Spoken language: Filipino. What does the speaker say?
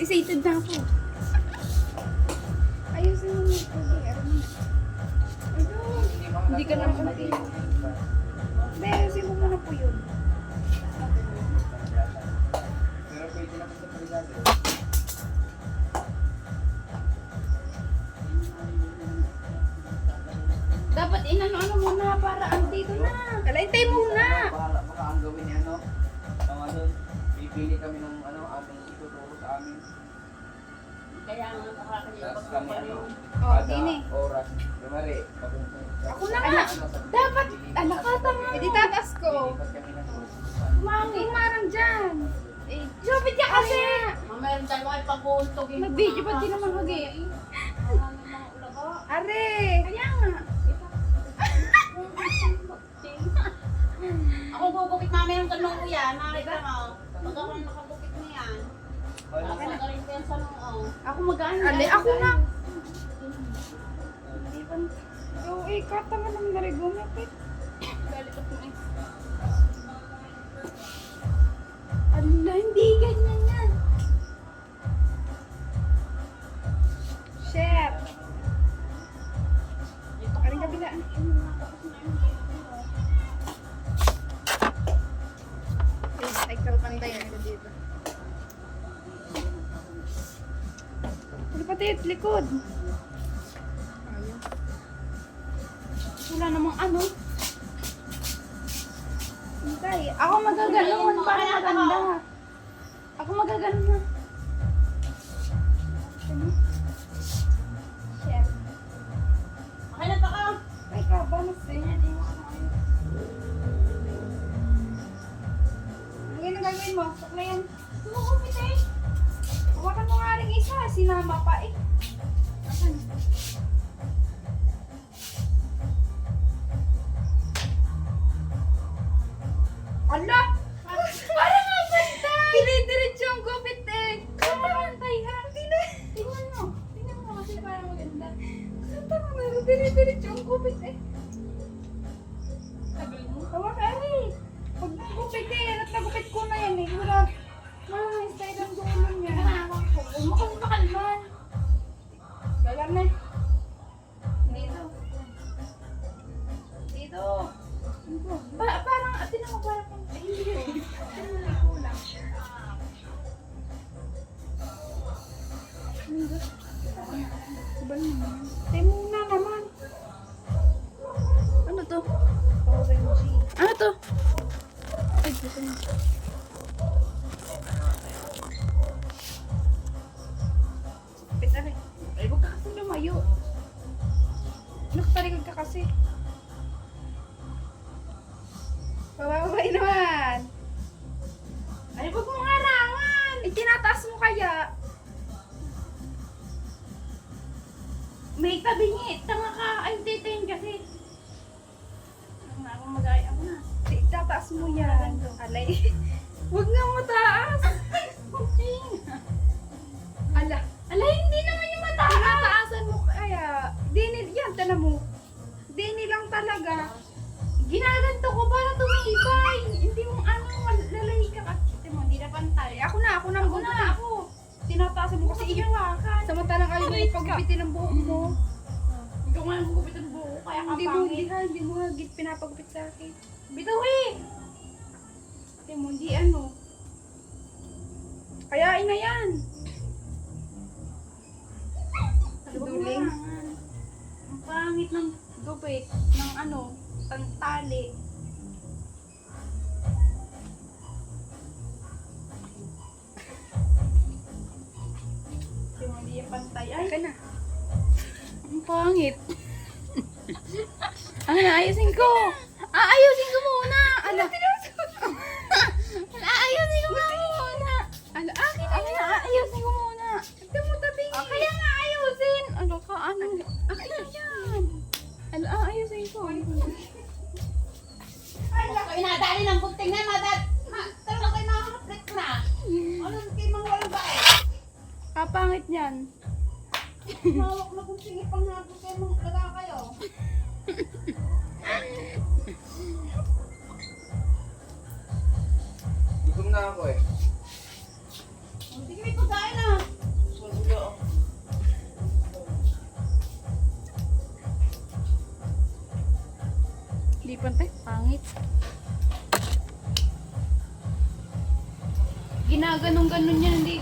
excited na ako. Ayusin mo yung pag hindi ka naman pati. Hindi, ayusin mo muna po yun. Pero pwede na po sa paligado. Dapat inano-ano muna para andito na. Kalaintay muna. Baka ang gawin ni ano, ang ano, pipili kami ng ano, aming ituturo sa amin. Kaya nga nakakalimutan Tapos kami ano, Oh, kada dini. oras, lumari, papunta. Ako na nga. Dapat, alakata nga. Eh, di tatas ko. Lilipat kami ng group. Manging marang dyan. Eh, Jopit ka kasi. Mayroon tayo ay pag-uuntog. Nag-video pa din naman hagi. Maraming mga ulaga. Are. Kaya nga. Ako gugupit namin ng ganun kuya. Nakita mo. Pag ako nakagupit na yan. Nakasagaling ko yan sa noo. Ako mag-ano. Ale, ako na. Oh, eh, kata mo naman na rin gumapit. Galit ako eh. Ala, hindi ganyan yan. Chef. Aling kabila. Cycle pantay na dito. Ano pati yung likod? Ayaw. Wala namang ano. Hintay. Ako magaganon para maganda. Ako magaganon na. Ano? Chef. Okay na pa ka. Ay ka ba? Mas di mo ano. Ano yung gagawin mo? Sak na yan. Tumukupit eh. Hawakan mo nga rin isa. Sinama pa eh. Asan? Ala! Parang nga basta! Dinidiretso ang gupit eh! Pantay ha! Tingnan mo! Tingnan mo kasi parang maganda. Santa mo meron dinidiretso ang gupit eh! Tagal mo. Tawa ka eh! Pag nagupit eh! At nagupit ko na yan eh! Wala! Mga style ang dulo niya. Huwag mo kami makalman! Galam na eh! Dito! Dito! Parang atin ako parang ay hindi. Kulang. Saban naman. Tay muna naman. Ano to? OMG. Ano to? Ay, dito na. Pita rin. Ay, huwag ka kasi lumayo. Nakatarigod ka kasi. Bababay naman. Ay, huwag mong harangan. Itinataas mo kaya. May tabingit. Tanga ka. Ay, titain kasi. Ako na, akong mag-ay. Ako na. Itataas mo yan. Alay. Huwag nga mataas. Ala. Alay, hindi naman yung mataas. Tinataasan mo kaya. Dini, yan, tala mo. Dini lang talaga. Ginaganto ko para tumibay. Hindi mo ano, lalahi ka kasi mo, hindi na pantay. Ako na ako. Tinataasan mo kasi iyo. Samantalang ayaw mo paggupitin ng buhok mo. Ikaw nga ang gugupit ng buho. Kaya ka pangit. Hindi mo hagit pinapagupit sa akin. Bitaw eh! Hindi mo, hindi ano. Kayain na yan. Duling. Ang pangit ng gupit. Ng ano, tantali. Hindi yung pantay. Ay, ka na. Ang pangit. Ayusin ko. Ayusin ko muna. Ala. Ayusin ko muna. Ala, akin na. Ayusin ko muna. Ito mo tabingin. Kaya nga ayusin. Ano ka, ano? Akin na yan. Ala, ayusin ko. Ay, ako inadali ng bunting na madat. Talaga kayo nakakaplit na. Ano kayo mga walang bae? Kapangit yan. Mawak na kung singit pang nato kayo mga laga kayo. Gutom na ako eh. Hindi kami pagkain ah. pantay. Pangit. Ginaganong-ganon yan. Hindi.